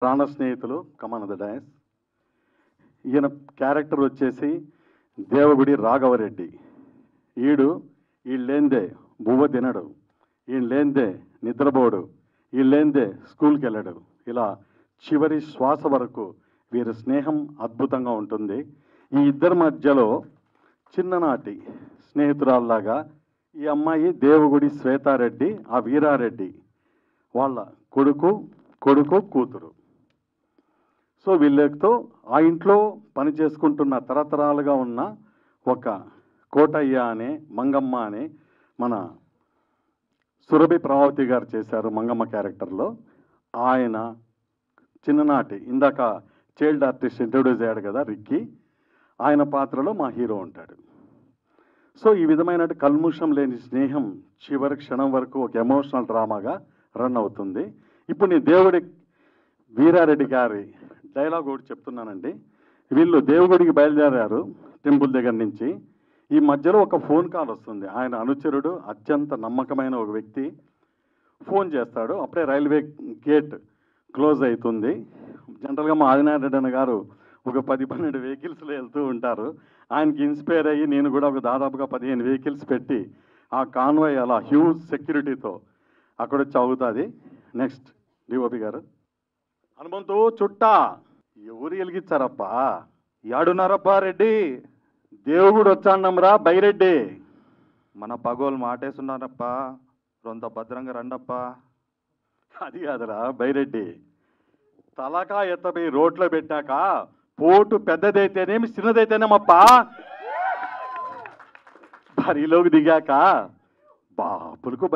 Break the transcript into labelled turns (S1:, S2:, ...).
S1: ప్రాణ స్నేహితులు కమాన్ the dice. ఈయన క్యారెక్టర్ వచ్చేసి దేవగుడి రాఘవరెడ్డి. వీళ్ళేందే బువ్వ తినడు, వీళ్ళేందే నిద్రపోడు, వీళ్ళేందే స్కూల్కి వెళ్ళడు. ఇలా చివరి శ్వాస వరకు వీరి స్నేహం అద్భుతంగా ఉంటుంది. ఈ ఇద్దరి మధ్యలో చిన్ననాటి స్నేహితురాల్లాగా ఈ అమ్మాయి దేవగుడి శ్వేతారెడ్డి, ఆ వీరారెడ్డి వాళ్ళ కొడుకు కూతురు. సో వీళ్ళతో ఆ ఇంట్లో పని చేసుకుంటున్న తరతరాలుగా ఉన్న ఒక కోటయ్య అనే మంగమ్మ అనే మన సురభి ప్రభావతి గారు చేశారు మంగమ్మ క్యారెక్టర్లో. ఆయన చిన్ననాటి ఇందాక చైల్డ్ ఆర్టిస్ట్ ఇంట్రొడ్యూస్ అయ్యాడు కదా రిక్కీ, ఆయన పాత్రలో మా హీరో ఉంటాడు. సో ఈ విధమైన కల్ముషం లేని స్నేహం చివరి క్షణం వరకు ఒక ఎమోషనల్ డ్రామాగా రన్ అవుతుంది. ఇప్పుడు నేను దేవుడి వీరారెడ్డి గారి డైలాగ్ ఒకటి చెప్తున్నానండి. వీళ్ళు దేవుడికి బయలుదేరారు టెంపుల్ దగ్గర నుంచి. ఈ మధ్యలో ఒక ఫోన్ కాల్ వస్తుంది. ఆయన అనుచరుడు అత్యంత నమ్మకమైన ఒక వ్యక్తి ఫోన్ చేస్తాడు. అప్పుడే రైల్వే గేట్ క్లోజ్ అవుతుంది. జనరల్గా మా ఆదినారాయణ గారు ఒక 10-12 వెహికల్స్లో వెళ్తూ ఉంటారు. ఆయనకి ఇన్స్పైర్ అయ్యి నేను కూడా ఒక దాదాపుగా 15 వెహికల్స్ పెట్టి ఆ కాన్వాయ్ అలా హ్యూజ్ సెక్యూరిటీతో అక్కడ వచ్చి అవుతుంది. నెక్స్ట్ డిఓపి గారు. హనుమంతు చుట్టా ఎవరు వెలిగించారప్పా?
S2: యాడున్నారప్పా రెడ్డి?
S1: దేవుడు వచ్చాన్నమ్రా బైరెడ్డి.
S2: మన పగోలు మాటేస్తున్నారప్పా, రొంత భద్రంగా రండప్పా.
S1: అది కాదురా బైరెడ్డి, తలకా ఎత్తపోయి రోడ్లో పెట్టాక పోటు పెద్దదైతేనేమి చిన్నదైతేనేమప్పా, బరిలోకి దిగాక బాపులకు